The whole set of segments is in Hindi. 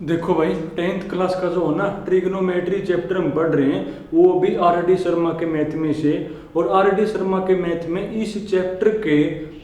देखो भाई, 10th क्लास का जो है ना ट्रिग्नोमेट्री चैप्टर हम पढ़ रहे हैं वो भी आर डी शर्मा के मैथ में से। और आर डी शर्मा के मैथ में इस चैप्टर के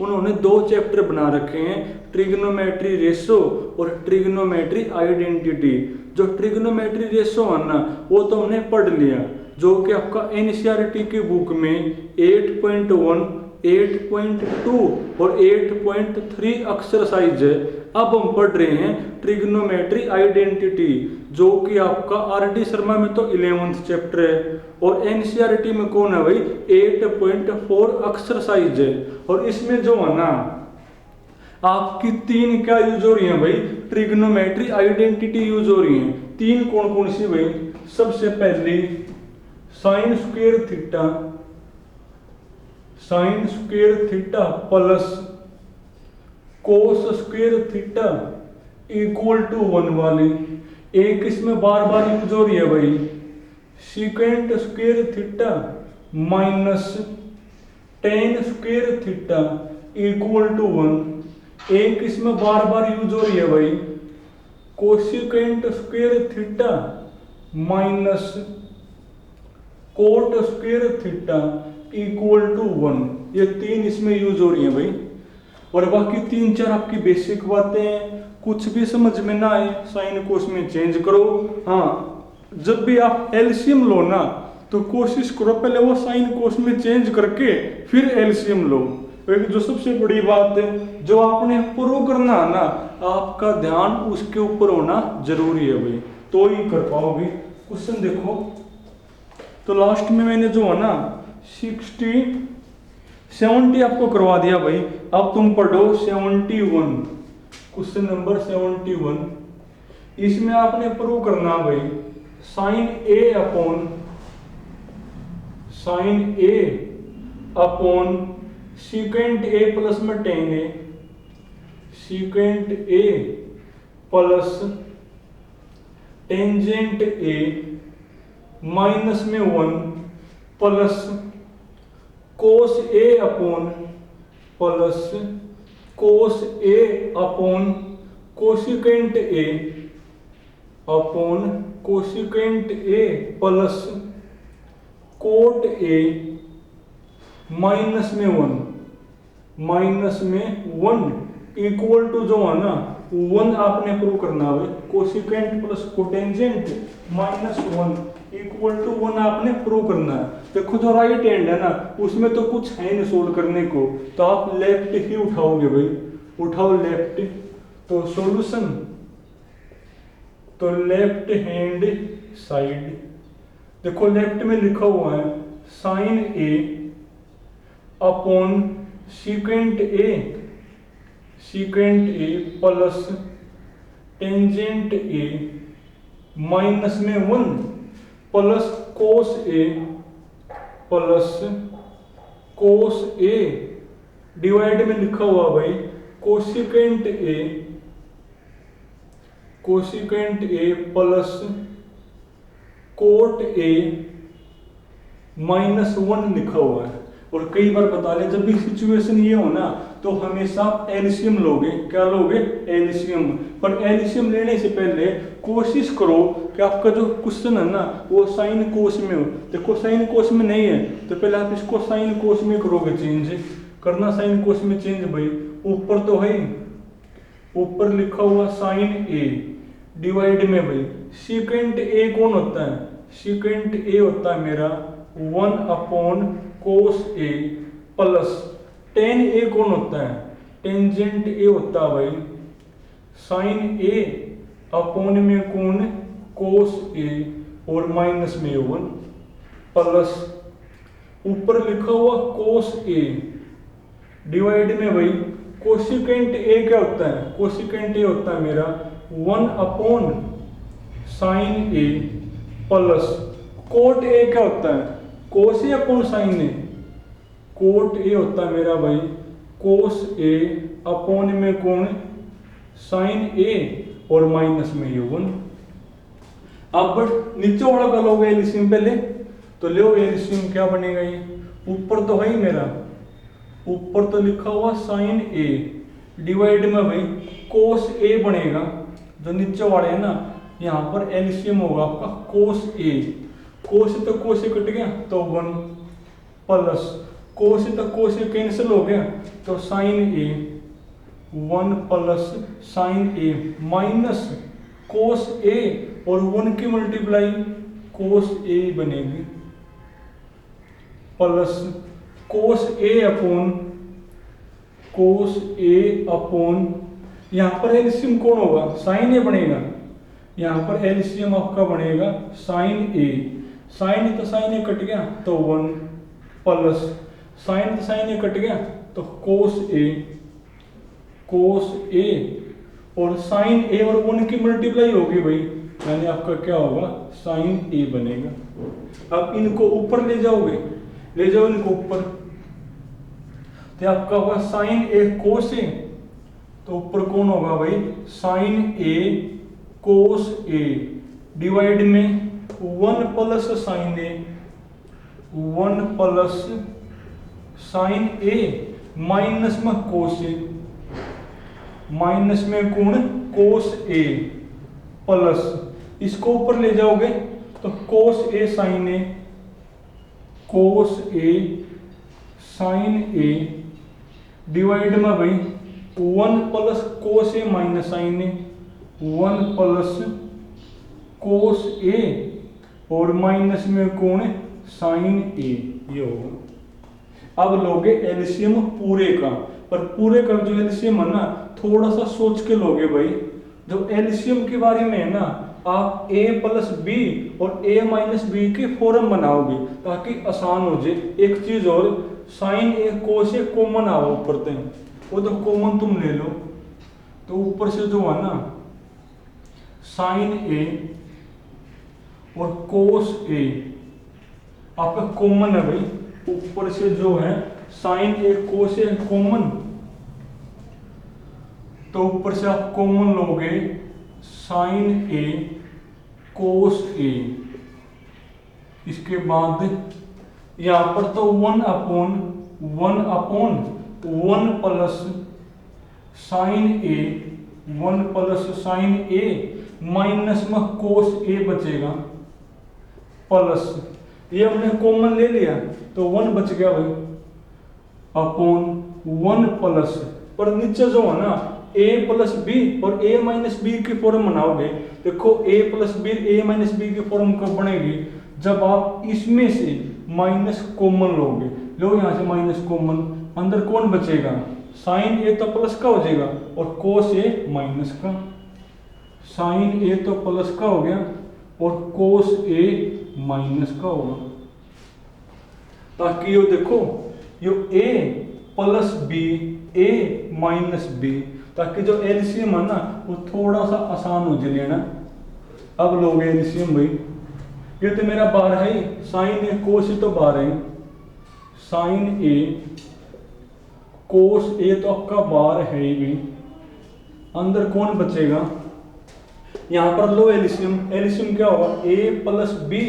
उन्होंने दो चैप्टर बना रखे हैं, ट्रिग्नोमेट्री रेशो और ट्रिग्नोमेट्री आइडेंटिटी। जो ट्रिग्नोमेट्री रेशो है ना वो तो हमने पढ़ लिया, जो कि आपका एनसीईआरटी की बुक में 8.1, 8.2 और 8.3 एक्सरसाइज है। अब हम पढ़ रहे हैं ट्रिग्नोमेट्री आइडेंटिटी, जो कि आपका आर डी शर्मा में तो 11th चैप्टर है और एनसीईआरटी में कौन है भाई 8.4 एक्सरसाइज है। और इसमें जो है ना आपकी तीन क्या यूज हो रही है भाई, ट्रिग्नोमेट्री आइडेंटिटी यूज हो रही है। तीन कौन कौन सी भाई, सबसे पहली sine square theta, sine square theta plus cos square theta equal to 1 वाली। एक इसमें बार बार यूज हो रही है भाई secant square theta minus tan square theta equal to 1। एक इसमें बार बार यूज हो रही है भाई cosecant square theta minus cot square theta equal to 1। ये तीन इसमें यूज हो रही है भाई। और बाकी तीन चार आपकी बेसिक बातें हैं, कुछ भी समझ में ना आए साइन कोस में चेंज करो। हाँ, जब भी आप एलसीएम लो ना तो कोशिश करो पहले वो साइन कोस में चेंज करके फिर एलसीएम लो। एक जो सबसे बड़ी बात है जो आपने प्रूव करना है ना, आपका ध्यान उसके ऊपर होना जरूरी है भाई, तो ही कर पाओगे। क्वेश्चन देखो तो लास्ट में मैंने जो है ना 70 आपको करवा दिया भाई। अब तुम पढ़ो 71, क्वेश्चन नंबर 71। इसमें आपने प्रूव करना भाई sine A upon secant A plus में tan A, secant A plus tangent A minus में 1 plus cos A upon plus cos A upon cosecant A upon cosecant A plus cot A minus में 1, माइनस में 1 इक्वल टू जो है ना 1 आपने प्रूव करना है। Cosecant plus cotangent minus 1 equal to 1 आपने प्रूव करना है। देखो जो राइट हैंड है ना उसमें तो कुछ है नहीं सोल्व करने को, तो आप लेफ्ट ही उठाओगे भाई, उठाओ लेफ्ट। तो सॉल्यूशन तो लेफ्ट हैंड साइड, देखो लेफ्ट में लिखा हुआ है sine A upon secant A, secant A plus tangent A minus में 1 plus cos A plus cos A divide में लिखा हुआ भाई cosecant A, cosecant A plus cot A minus 1 लिखा हुआ है। और कई बार बता ले जब भी सिचुएशन ये हो ना तो हमेशा एलसीएम लोगे, क्या लोगे एलसीएम। पर एलसीएम लेने से पहले कोशिश करो कि आपका जो क्वेश्चन है ना वो साइन कोस में हो। देखो साइन कोस में नहीं है तो पहले आप इसको साइन कोस में करोगे चेंज, करना साइन कोस में चेंज भाई। ऊपर तो है, ऊपर लिखा हुआ साइन ए डिवाइड में भाई सीकेंट ए कौन होता है, सीकेंट ए होता है मेरा 1 upon cos A plus ten ए कौन होता है, टेंजेंट ए होता है भाई साइन ए अपॉन में कौन कोस ए और माइनस में 1 प्लस ऊपर लिखा हुआ कोस ए डिवाइड में भाई कोसिकेंट ए क्या होता है, कोसिकेंट ए होता है मेरा 1 upon sine A plus cot A क्या होता है, cos A upon sine A, cot A होता है मेरा भाई कोस ए अपॉन में कौन साइन ए और माइनस में ये 1। अब नीचे वाला का लोगे एलसीएम पहले, तो लो एलसीएम क्या बनेगा, ये ऊपर तो है ही मेरा, ऊपर तो लिखा हुआ साइन ए डिवाइड में भाई कोस ए बनेगा, जो नीचे वाले हैं ना, यहाँ पर एलसीएम होगा आपका कोस ए, कोस से तो कोस ए कट गया तो 1 प्लस कोस से तो कोस ए कैंसिल हो गया तो साइन ए, 1 प्लस साइन ए माइनस कोस ए और 1 की मल्टीप्लाई कोस ए बनेगी प्लस कोस ए अपॉन यहाँ पर एलसीएम कौन होगा, साइन ए बनेगा। यहाँ पर एलसीएम आपका बनेगा साइन ए, साइन तो साइन ए कट गया तो 1 प्लस साइन तो साइन ए कट गया तो कोस ए और साइन ए और 1 की मल्टीप्लाई होगी भाई, यानी आपका क्या होगा साइन ए बनेगा। अब इनको ऊपर ले जाओ इनको ऊपर, तो आपका होगा साइन ए कोस ए, तो ऊपर कौन होगा भाई sine A cos A divide में 1 प्लस साइन ए, 1 प्लस साइन ए माइनस में कोस ए, माइनस में कौन कोस ए प्लस इसको ऊपर ले जाओगे तो कोस ए sign A, cos A sign A divide में भाई 1 प्लस कोस ए माइनस साइन ए, 1 प्लस कोस ए और माइनस में कौन है साइन ए, ये होगा। अब लोगे एलसीएम पूरे का, पर पूरे का जो एलसीएम है ना थोड़ा सा सोच के लोगे भाई। जो एलसीएम के बारे में है ना, आप a प्लस बी और a माइनस बी के फॉर्म बनाओगे ताकि आसान हो जाए। एक चीज और, sign A cos A common आओ ऊपर तक, वो तो कॉमन तुम ले लो, तो ऊपर से जो है ना साइन ए और कोस ए आपका कॉमन है भाई, ऊपर से जो है sine A cos A common, तो ऊपर से आप कॉमन लोगे साइन ए कोस ए, इसके बाद यहां पर तो 1 अपॉन 1 प्लस साइन ए, 1 प्लस साइन ए माइनस में कोस ए बचेगा प्लस, ये हमने कॉमन ले लिया तो 1 बच गया भाई अपॉन 1 प्लस, पर नीचे जो है ना a प्लस बी और a माइनस बी की फॉर्म बनाओगे। देखो a plus b a minus b की फॉर्म कब बनेगी, जब आप इसमें से माइनस कॉमन लोगे। लो यहाँ से माइनस कॉमन, अंदर कौन बचेगा साइन ए तो प्लस का हो जाएगा और कोस ए माइनस का, साइन ए तो प्लस का हो गया और कोस ए माइनस का होगा। ताकि ये देखो ये a plus b a minus b, ताकि जो एलसीएम है ना वो थोड़ा सा आसान हो जाए लेना। अब लोग एलसीएम भाई, ये तो मेरा बार है ही, साइन ए कोस ए तो बार है, साइन ए कोस ए तो आपका बार है ही भाई, अंदर कौन बचेगा, यहां पर लो एलसीएम, एलसीएम क्या होगा a plus b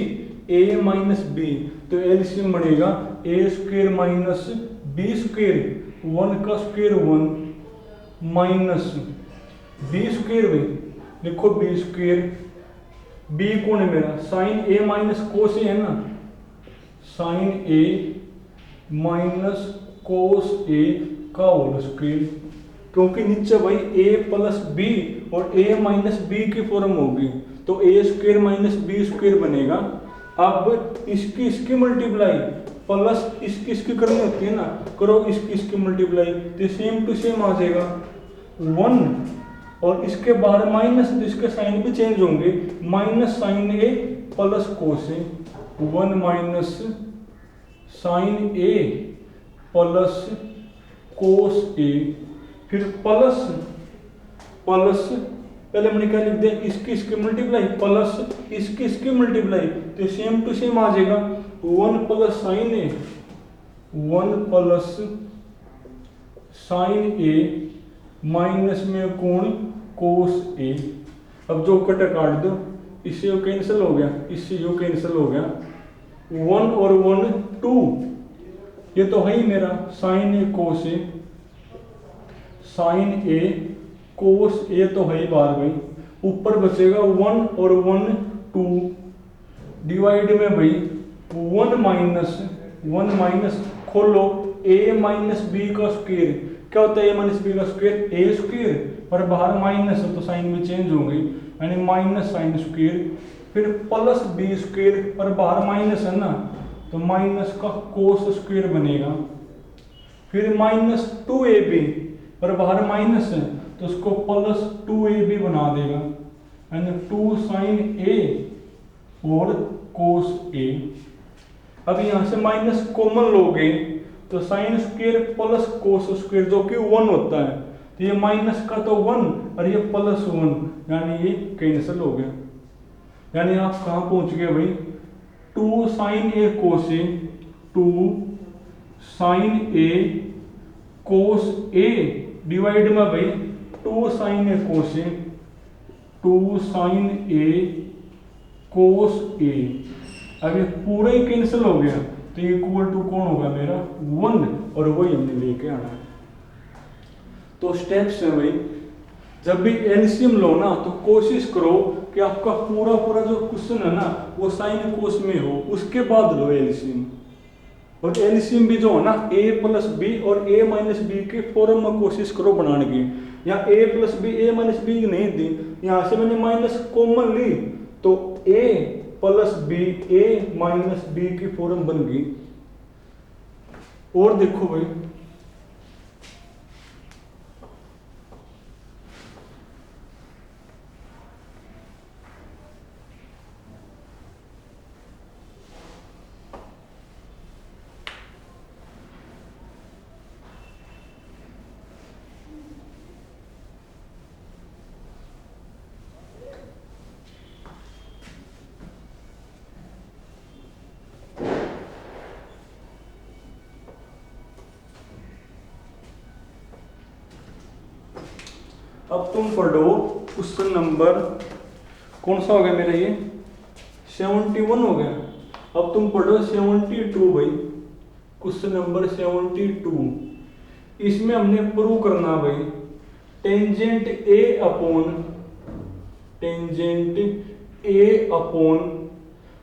a minus b, तो एलसीएम बनेगा a square minus b square, 1 का स्क्वायर 1 माइनस बी स्क्वायर भाई, देखो बी स्क्वायर, बी कौन है मेरा साइन ए माइनस कोस ए है ना, साइन ए माइनस कोस ए का होल स्क्वायर, क्योंकि नीचे भाई a प्लस बी और a माइनस बी की फॉर्म होगी तो a square minus b square बनेगा। अब इसकी मल्टीप्लाई प्लस इसकी करनी होती है ना, करो इसकी मल्टीप्लाई तो सेम टू सेम आ जाएगा 1 और इसके बाहर माइनस, तो इसके साइन भी चेंज होंगे, minus sign A plus cos A, 1 minus sign A plus cos ए, फिर प्लस पहले मैंने क्या लिख दिया इसकी मल्टीप्लाई प्लस इसकी मल्टीप्लाई, तो सेम टू सेम आ जाएगा 1 प्लस साइन ए, 1 प्लस साइन ए माइनस में कोण कोस ए। अब जो कट काट दो, इससे यो कैंसिल हो गया, इससे यो कैंसिल हो गया, 1 और 1 2, ये तो है ही मेरा sign A cos A, sign A cos ए तो है ही बार भाई, ऊपर बचेगा 1 और 1 2 डिवाइड में भाई 1 माइनस खोलो a माइनस बी का स्क्वायर। क्या होता है a माइनस बी का स्क्वायर? ए स्क्वायर, और बाहर माइनस है तो साइन में चेंज होंगे, यानी माइनस साइन स्क्वायर, फिर प्लस बी स्क्वायर, और बाहर माइनस है ना तो माइनस का कोस स्क्वायर बनेगा, फिर माइनस 2ab, और बाहर माइनस है तो उसको प्लस 2ab बना देगा, यानी 2 साइन a और कोस a। अब यहां से माइनस कॉमन लोगे तो sine square plus cos square जो कि 1 होता है, तो ये माइनस का तो 1 और ये प्लस 1, यानी ये कैंसिल हो गया। यानी आप कहां पहुंच गए भाई? 2 sign A cos A, 2 sign A cos A divide में भाई 2 sign A cos A, 2 sign A cos ए। अब ये पूरा ही कैंसिल हो गया तो ये इक्वल टू कौन होगा मेरा? 1, और वही हमने लेके आना है। तो स्टेप्स है भाई, जब भी एलसीएम लो ना तो कोशिश करो कि आपका पूरा पूरा जो क्वेश्चन है ना वो साइन कोस में हो, उसके बाद लो एलसीएम। और एलसीएम भी जो है ना a प्लस बी और a माइनस बी के फॉर्म में कोशिश करो बनाने की। यहाँ a plus b a minus b नहीं दी, यहाँ से मैंने माइनस कॉमन ली तो a plus b a minus b की फॉर्म बन गई। और देखो भाई अब तुम पढ़ो क्वेश्चन नंबर कौन सा हो गया मेरा? ये 71 हो गया। अब तुम पढ़ो 72 भाई, क्वेश्चन नंबर 72। इसमें हमने प्रूव करना भाई tangent A upon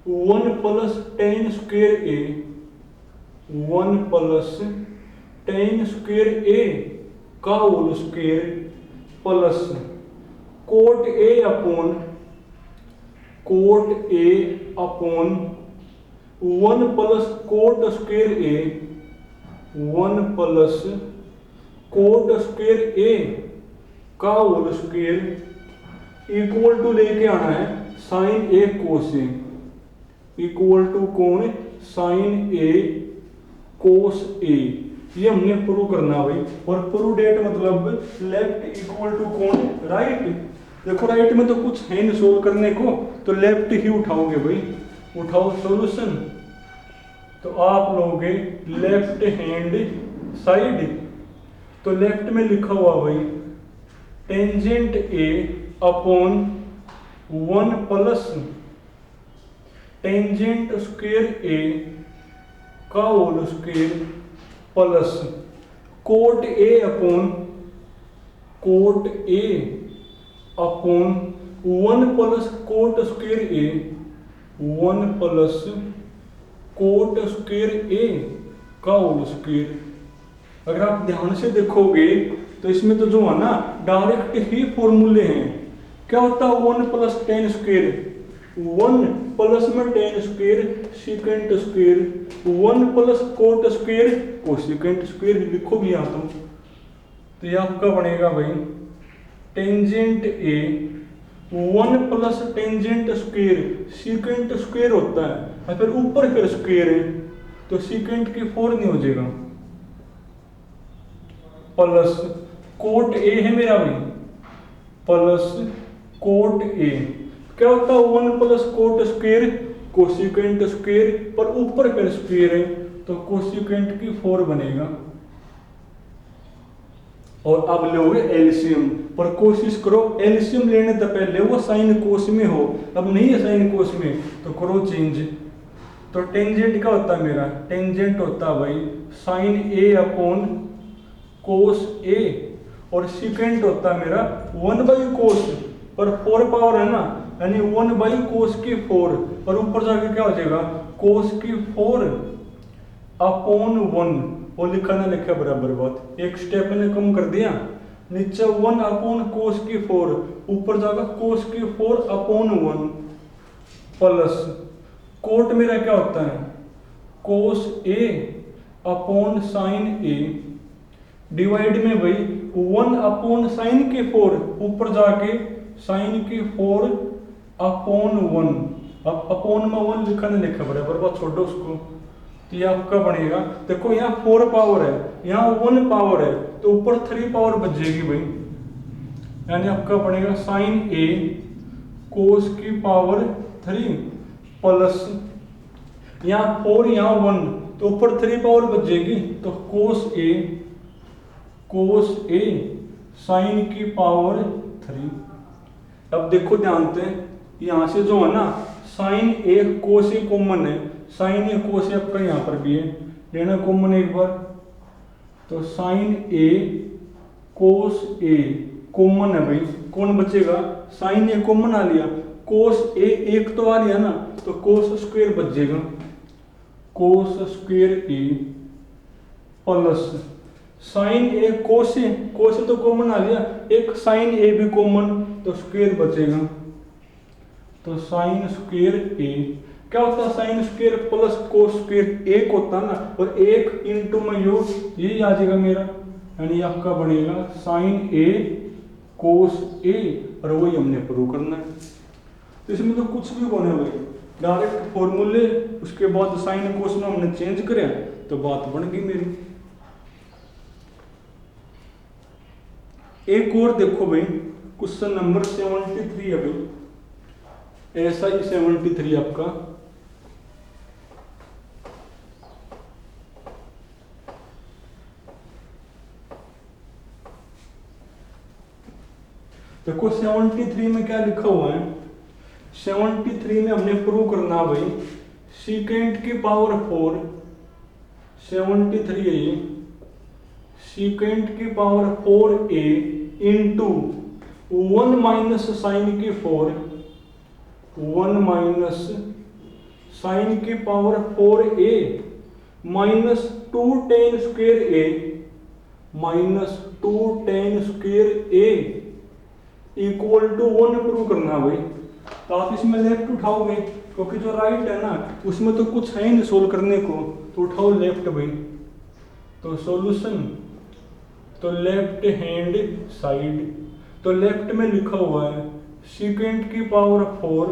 1 plus tan square A, 1 plus tan square A का whole square plus cot A upon 1 plus cot square A, 1 plus cot square A का होल स्क्वायर इक्वल टू लेके आना है sine A cos A, equal to कौन? Sine A cos A. ये हमने प्रूव करना भाई। और प्रूव डेट मतलब लेफ्ट इक्वल टू कौन? राइट। देखो राइट में तो कुछ है नहीं सोल्व करने को, तो लेफ्ट ही उठाओगे भाई। उठाओ सॉल्यूशन, तो आप लोगे लेफ्ट हैंड साइड। तो लेफ्ट में लिखा हुआ भाई tangent A upon 1 plus tangent square A का whole square plus cot A upon 1 plus cot square A, 1 plus cot square A का होल स्क्वायर। अगर आप ध्यान से देखोगे तो इसमें तो जो है ना डायरेक्ट ही फॉर्मूले हैं। क्या होता है 1 प्लस टेन स्क्वायर, 1 प्लस में ten square secant square, 1 plus cot square cosecant square लिखो भी यहाँ तो ये आपका बनेगा भाई टेंजेंट ए 1 plus tangent square secant square होता है, और फिर ऊपर फिर स्क्वायर है तो सीकेंट की 4 नहीं हो जाएगा, प्लस कोट ए है मेरा भाई, प्लस कोट ए। क्या होता है 1 plus cot square cosecant square, पर ऊपर फिर स्क्वायर है तो कोसेकेंट की 4 बनेगा। और अब लोगे एलसीएम, पर कोशिश करो एलसीएम लेने से पहले वो साइन कोस में हो। अब नहीं है साइन कोस में तो करो चेंज। तो टेंजेंट क्या होता है मेरा? टेंजेंट होता है भाई साइन ए अपॉन कोस ए, और सीकेंट होता है मेरा 1 बाई कोस पर 4 पावर है ना, यानी 1/cos की 4, और ऊपर जाके क्या हो जाएगा cos की 4 अपॉन 1, वो लिखा ना लिखा बराबर बात, एक स्टेप ने कम कर दिया, नीचे 1/cos की 4, ऊपर जाकर cos की 4 अपॉन 1 प्लस कोट मेरा क्या होता है cos A upon sine A divide में भाई 1/sin की 4, ऊपर जाके साइन की 4 अपॉन 1, अब अपॉन में 1 लिखा नहीं लिखा बराबर बात, छोड़ो उसको। तो ये आपका बनेगा, देखो यहाँ 4 पावर है, यहाँ 1 पावर है, तो ऊपर 3 पावर बचेगी भाई, यानी आपका बनेगा साइन A कोस की पावर 3 प्लस यहाँ 4 यहाँ 1, तो ऊपर 3 पावर बचेगी, तो कोस A साइन की पावर 3। अब देखो ध्यान से, यहाँ से जो है ना sine A cos A common है, साइन A कोस A आपका यहाँ पर भी है, लेना कॉमन एक बार, तो sine A cos A common है भाई, कौन बचेगा साइन A कॉमन आ लिया, कोस A एक तो आ लिया ना, तो कोस स्क्वायर बचेगा, cos square A plus sign A cos A तो कॉमन आ लिया, एक साइन A भी कॉमन, तो स्क्वायर बचेगा, तो साइन स्क्वायर A क्या होता है sine square plus cos square एक होता है ना, और एक इंटू में यही आ जाएगा मेरा, यानी आपका बनेगा साइन A कोस A, और वही हमने प्रूव करना है। तो इसमें तो कुछ भी बने भाई, डायरेक्ट फॉर्मूले, उसके बाद साइन कोस में हमने चेंज करे तो बात बन गई मेरी। एक और देखो भाई, क्वेश्चन नंबर 73 है भाई, ऐसा ही 73 आपका, देखो 73 में क्या लिखा हुआ है, 73 में हमने प्रूव करना भाई सीकेंट की पावर 4, 73 है ये, सीकेंट की power 4A into 1 minus sine की 4, 1 माइनस साइन की power 4A minus 2 tan square A minus 2 tan square A equal to 1 prove करना भाई। तो आप इसमें लेफ्ट उठाओगे, क्योंकि जो राइट है ना उसमें तो कुछ है ही नहीं सोल्व करने को, तो उठाओ लेफ्ट भाई, तो सॉल्यूशन, तो लेफ्ट हैंड साइड, तो लेफ्ट में लिखा हुआ है सीकेंट की पावर 4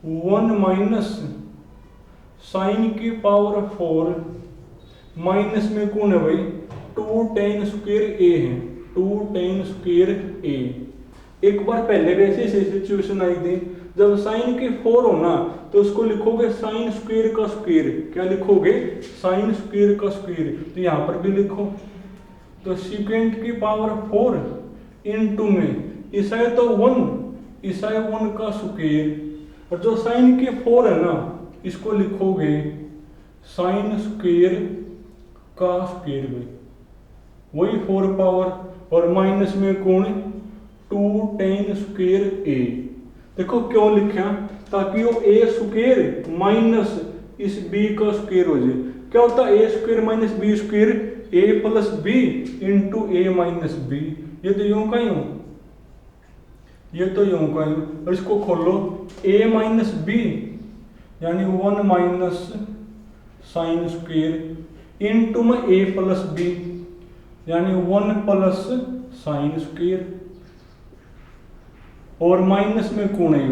1 माइनस साइन की पावर 4 माइनस में कौन है भाई 2 tan स्क्वायर A है, 2 tan स्क्वायर A। एक बार पहले कैसे सिचुएशन आई थी, जब साइन की 4 हो ना तो उसको लिखोगे साइन स्क्वायर का स्क्वायर, क्या लिखोगे साइन स्क्वायर का स्क्वायर, तो यहाँ पर भी लिखो, तो सीकेंट की पावर 4 इंटू में ईसाई तो 1, ईसाई 1 का स्क्वायर, और जो साइन की 4 है ना इसको लिखोगे साइन स्क्वायर का स्क्वायर में, वही 4 पावर, और माइनस में कौन 2 tan स्क्वायर A। देखो क्यों लिखा, ताकि वो A स्क्वायर माइनस इस B का स्क्वायर हो जाए, क्या होता है A square minus B square, A plus B into A minus B, ये तो यूं का यूं, ये तो यूं का यूं, और इसको खोलो A माइनस B यानी 1 माइनस साइन स्क्वायर इंटू में A प्लस B यानी 1 प्लस साइन स्क्वायर, और माइनस में कौन है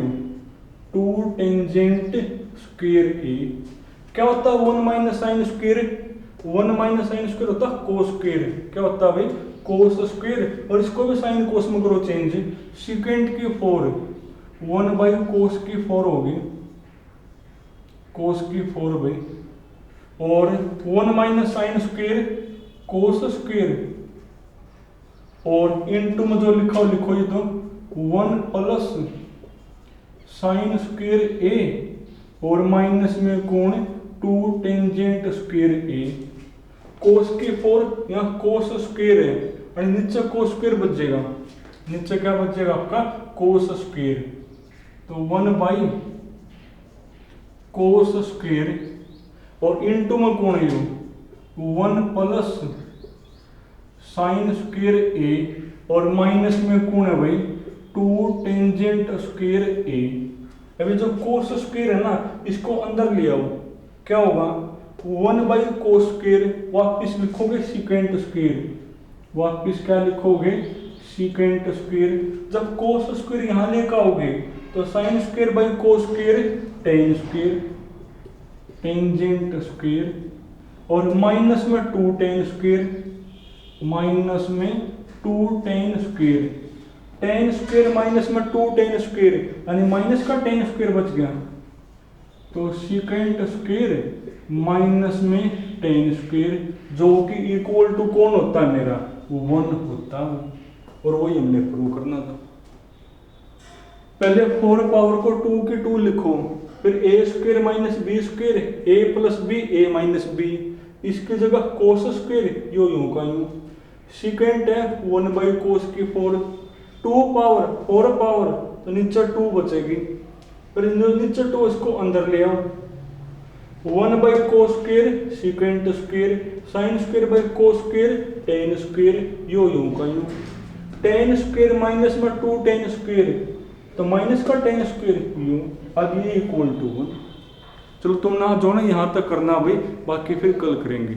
2 टेंजेंट स्क्वायर A। क्या होता है 1 minus sine square, 1 minus sine square होता है कोस स्क्वायर, क्या होता है भाई कोस स्क्वायर, और इसको भी साइन कोस में करो चेंज, सीकेंट की 4 1/cos की 4 होगी, कोस की 4 भाई, और 1 minus sine square cos square, और इनटू में जो लिखा हो लिखो ये तो 1 प्लस साइन स्क्वायर A, और माइनस में कौन 2 टेंजेंट स्क्वायर A, कोस की 4 यहाँ कोस स्क्वायर है और नीचे कोस स्क्वायर बच जाएगा, नीचे क्या बचेगा आपका कोस स्क्वायर, तो 1 कोस स्क्वायर और इनटू में कौन है 1 प्लस साइन स्क्वायर ए और माइनस में कौन है भाई 2 टेंजेंट स्क्वायर ए। अभी जो कोस स्क्वायर है ना इसको अंदर ले आओ, क्या होगा 1 कोस स्क्वायर, वापिस लिखोगे सीकेंट स्क्वायर, वापिस क्या लिखोगे सीकेंट स्क्वायर। जब कोस स्क्वायर यहां लेकर आओगे तो sign square by cos square tan square, tangent square और माइनस में 2 टेन स्क्वायर, माइनस में 2 tan square, tan square minus में 2 टेन स्क्वायर यानी माइनस का टेन स्क्वायर बच गया, तो सीकेंट स्क्वायर माइनस में टेन स्क्वायर जो कि इक्वल टू कौन होता है मेरा 1 होता है। और वही हमने प्रूव करना था। पहले 4 पावर को 2 की 2 लिखो, फिर ए स्क्वायर माइनस बी स्क्वायर ए प्लस बी ए माइनस बी, इसकी जगह कोस स्क्वायर यो यूं का यूं, सीकेंट है 1 कोस की 4, 2 पावर 4 पावर तो नीचे 2 बचेगी, फिर नीचे 2 इसको अंदर ले आओ, 1 cos square secant square sine square by cos square tan square यो यूं का यूं, टेन स्क्वायर माइनस में 2 टेन स्क्वायर तो माइनस का टेन स्क्वायर यूं, अब ये इक्वल टू 1। चलो तुम ना जो ना यहाँ तक करना भाई, बाकी फिर कल करेंगे।